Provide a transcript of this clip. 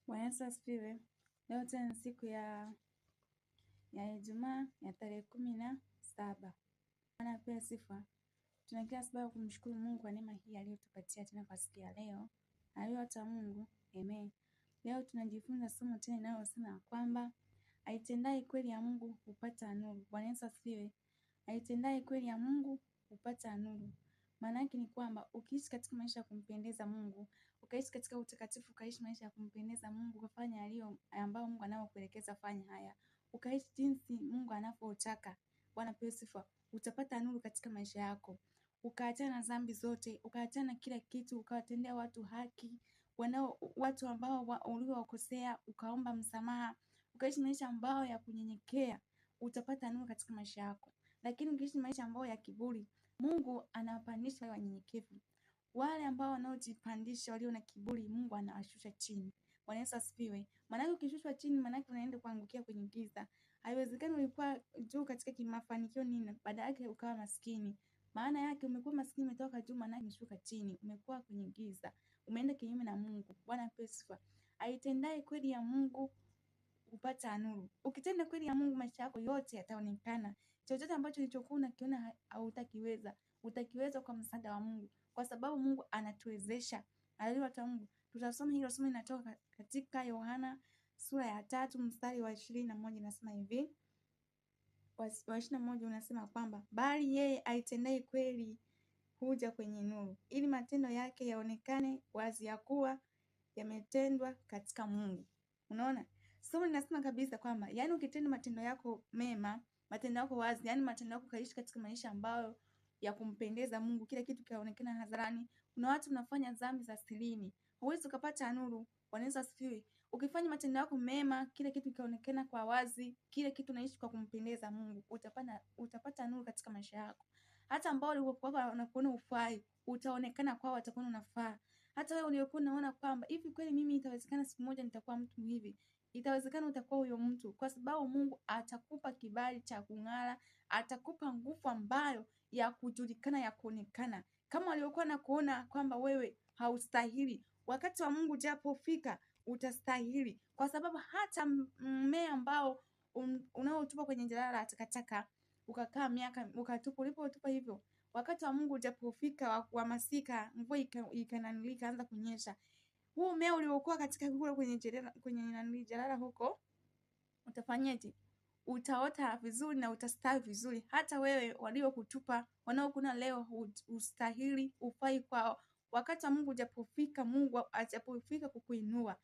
Bwana Yesu asifiwe. Leo tena ni siku ya Ijumaa ya tarehe 17. Bwana apewe sifa. Tuna kila sababu kumshukuru Mungu kwa neema hii aliyotupatia tena kwa siku ya leo. Aliyotoa Mungu. Amen. Leo tunajifunza somo tena linalosema kwamba aitendaye kweli ya Mungu hupata nuru. Bwana Yesu asifiwe. Aitendaye kweli ya Mungu hupata nuru. Maana yake ni kwamba ukiishi katika maisha ya kumpendeza Mungu, ukaishi katika utakatifu, ukaishi maisha ya kumpendeza Mungu, ukafanya yaliyo ambayo Mungu anayokuelekeza fanya haya, ukaishi jinsi Mungu anavyotaka, Bwana pewe sifa, utapata nuru katika maisha yako. Ukaachana na dhambi zote, ukaachana na kila kitu, ukawatendea watu haki, watu ambao uliowakosea, ukaomba msamaha, ukaishi maisha ambayo ya kunyenyekea, utapata nuru katika maisha yako. Lakini ukiishi maisha ambayo ya kiburi, Mungu anawapandisha wale wanyenyekevu. Wale ambao wanaojipandisha, walio na kiburi, Mungu anawashusha chini. Bwana Yesu asifiwe. Maana ukishushwa chini, maana unaenda kuangukia kwenye giza. Haiwezekani ulikuwa juu katika kimafanikio nini, baada yake ukawa maskini. Maana yake umekuwa maskini, umetoka juu, maana umeshuka chini, umekuwa kwenye giza. Umeenda kinyume na Mungu. Bwana apewe sifa. Aitendaye kweli ya Mungu kupata nuru. Ukitenda kweli ya Mungu, maisha yako yote yataonekana. Chochote ambacho ulichokuwa unakiona hautakiweza, utakiweza kwa msaada wa Mungu, kwa sababu Mungu anatuwezesha. Haleluya Mungu. Tutasoma hilo somo linatoka katika Yohana sura ya 3 mstari wa 21, nasema hivi. Wa 21 unasema kwamba bali yeye aitendaye kweli huja kwenye nuru, ili matendo yake yaonekane wazi ya kuwa yametendwa katika Mungu. Unaona? Somo linasema kabisa kwamba yani ukitenda matendo yako mema, matendo yako wazi, yani matendo yako kaishi katika maisha ambayo ya kumpendeza Mungu, kila kitu kinaonekana hadharani. Kuna watu wanafanya dhambi za sirini, huwezi ukapata nuru. Bwana Yesu asifiwe. Ukifanya matendo yako mema, kila kitu kikaonekana kwa wazi, kila kitu unaishi kwa kumpendeza Mungu, utapata nuru katika maisha yako. Hata ambao walikuwa wanakuona ufai, utaonekana kwao watakuwa unafaa. Hata wewe uliokuwa unaona kwamba hivi kweli mimi itawezekana siku moja nitakuwa mtu hivi, itawezekana utakuwa huyo mtu, kwa sababu Mungu atakupa kibali cha kung'ara, atakupa nguvu ambayo ya kujulikana, ya kuonekana. Kama waliokuwa na kuona kwamba wewe haustahili, wakati wa Mungu japofika utastahili, kwa sababu hata mmea ambao unaotupa kwenye jalala la takataka ukakaa miaka ukatupa, ulipotupa hivyo, wakati wa Mungu japofika wa masika, mvua ikaanza kunyesha, huo mmea uliokuwa katika kule kwenye jalala huko, utafanyaje? Utaota vizuri na utastawi vizuri. Hata wewe waliokutupa, wanaokuna leo, ustahili, ufai kwao, wakati wa Mungu japofika, Mungu ajapofika kukuinua,